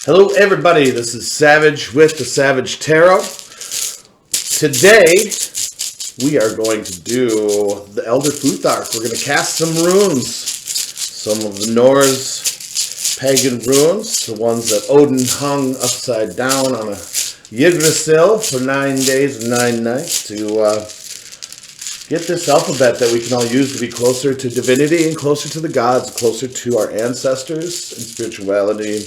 Hello everybody, this is Savage with the Savage Tarot. Today, we are going to do the Elder Futhark. We're going to cast some runes. Some of the Norse pagan runes, the ones that Odin hung upside down on a Yggdrasil for 9 days and 9 nights to get this alphabet that we can all use to be closer to divinity and closer to the gods, closer to our ancestors and spirituality,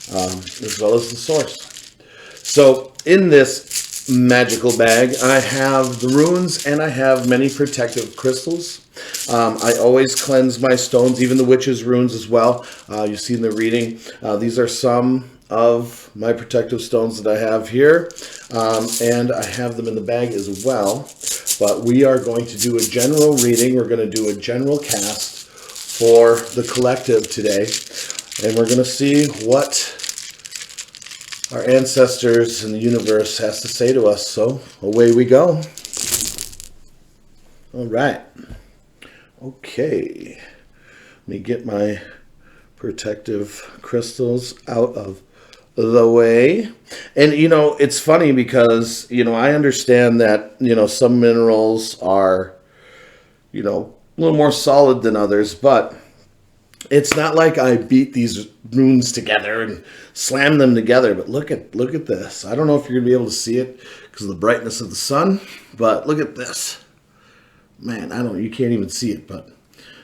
as well as the source. So in this magical bag, I have the runes and I have many protective crystals. I always cleanse my stones, even the witch's runes as well. You see in the reading, these are some of my protective stones that I have here, and I have them in the bag as well. But we are going to do a general reading. We're going to do a general cast for the collective today, and we're going to see what our ancestors and the universe has to say to us. So away we go. All right. Okay. Let me get my protective crystals out of the way. And, you know, it's funny because, you know, I understand that, you know, some minerals are, you know, a little more solid than others, but it's not like I beat these runes together and slam them together. But look at this. I don't know if you're going to be able to see it because of the brightness of the sun, but look at this. Man, you can't even see it, but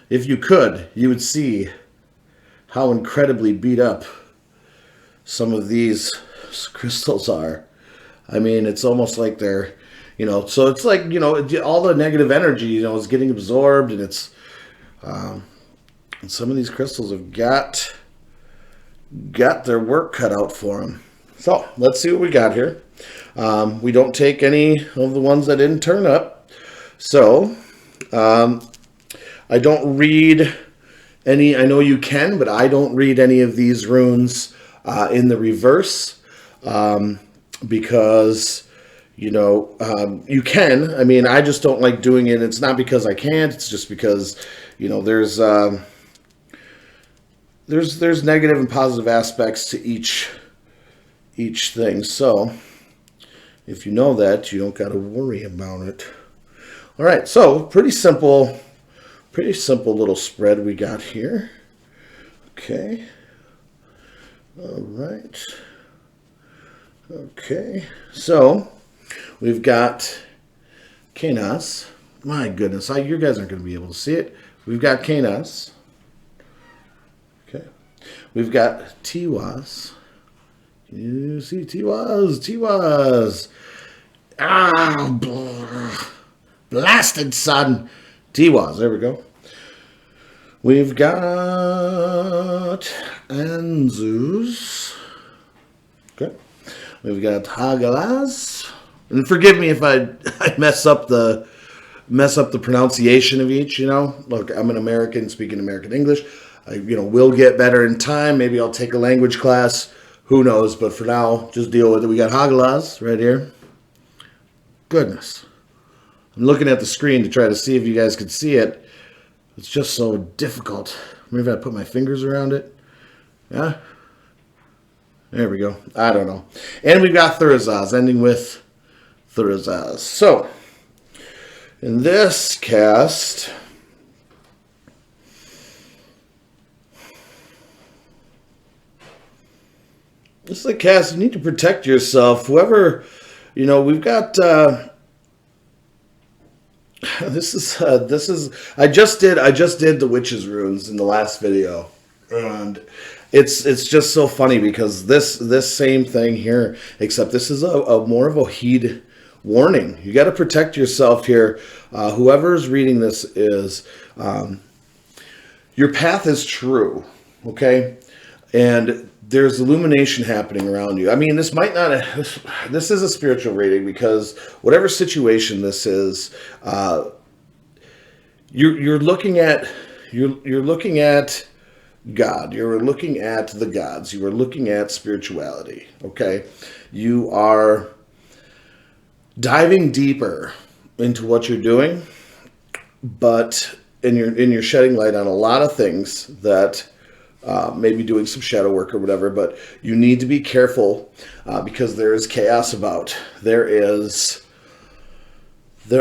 if you could, you would see how incredibly beat up some of these crystals are. I mean, it's almost like they're, you know, so it's like, you know, all the negative energy, you know, is getting absorbed, and it's, and some of these crystals have got their work cut out for them. So let's see what we got here. We don't take any of the ones that didn't turn up. So I don't read any, I know you can, but I don't read any of these runes in the reverse, because, you know, you can. I mean, I just don't like doing it. It's not because I can't. It's just because, you know, there's negative and positive aspects to each thing. So if you know that, you don't got to worry about it. All right. So pretty simple little spread we got here. Okay. All right. Okay. So we've got Canas. My goodness, you guys aren't going to be able to see it. We've got Canas. Okay. We've got Tiwas. You see Tiwas. Blasted son. Tiwas. There we go. We've got Anzus. Okay. We've got Hagalas. And forgive me if I mess up the pronunciation of each, you know. Look, I'm an American speaking American English. I, you know, will get better in time. Maybe I'll take a language class. Who knows? But for now, just deal with it. We got Hagalas right here. Goodness. I'm looking at the screen to try to see if you guys could see it. It's just so difficult. Maybe I put my fingers around it. Yeah. There we go. I don't know. And we've got Thurazaz, ending with Thurazaz. So, in this cast, this is a cast, you need to protect yourself. Whoever, you know, we've got, this is, I just did the witch's runes in the last video, and it's just so funny because this same thing here, except this is a more of a heed warning. You got to protect yourself here. Whoever's reading this is, your path is true, okay? And there's illumination happening around you. I mean, this might not, this is a spiritual reading because whatever situation this is, you're looking at God. You're looking at the gods. You are looking at spirituality, okay? You are diving deeper into what you're doing, but and you're shedding light on a lot of things that maybe doing some shadow work or whatever, but you need to be careful because there is chaos about. There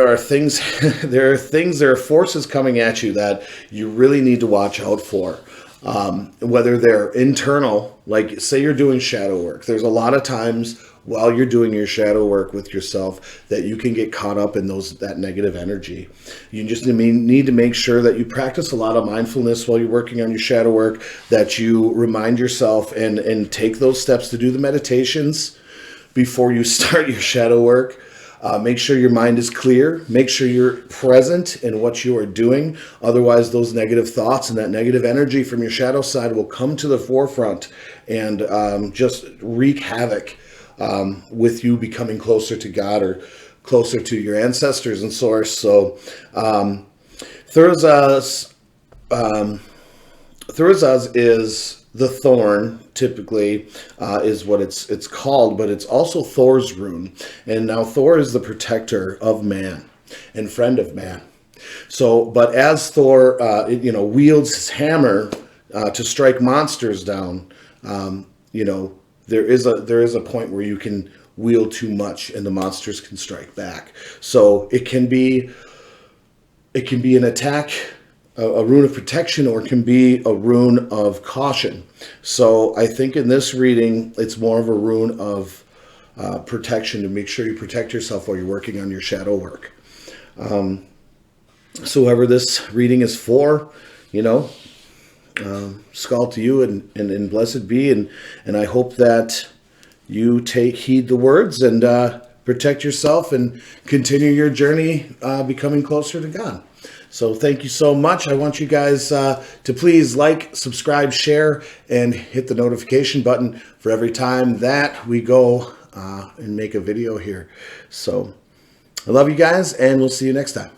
are things, there are forces coming at you that you really need to watch out for. Whether they're internal, like say you're doing shadow work, there's a lot of times while you're doing your shadow work with yourself that you can get caught up in that negative energy. You just need to make sure that you practice a lot of mindfulness while you're working on your shadow work, that you remind yourself and take those steps to do the meditations before you start your shadow work. Make sure your mind is clear. Make sure you're present in what you are doing. Otherwise, those negative thoughts and that negative energy from your shadow side will come to the forefront and just wreak havoc with you becoming closer to God or closer to your ancestors and source. So Thurzaz is the thorn, typically, is what it's called, but it's also Thor's rune. And now Thor is the protector of man and friend of man. So, but as Thor, wields his hammer to strike monsters down, there is a point where you can wield too much and the monsters can strike back. So it can be an attack, a rune of protection, or it can be a rune of caution. So I think in this reading, it's more of a rune of protection to make sure you protect yourself while you're working on your shadow work. So whoever this reading is for, skull to you and blessed be. And I hope that you take heed the words and protect yourself and continue your journey becoming closer to God. So thank you so much. I want you guys to please like, subscribe, share, and hit the notification button for every time that we go and make a video here. So I love you guys, and we'll see you next time.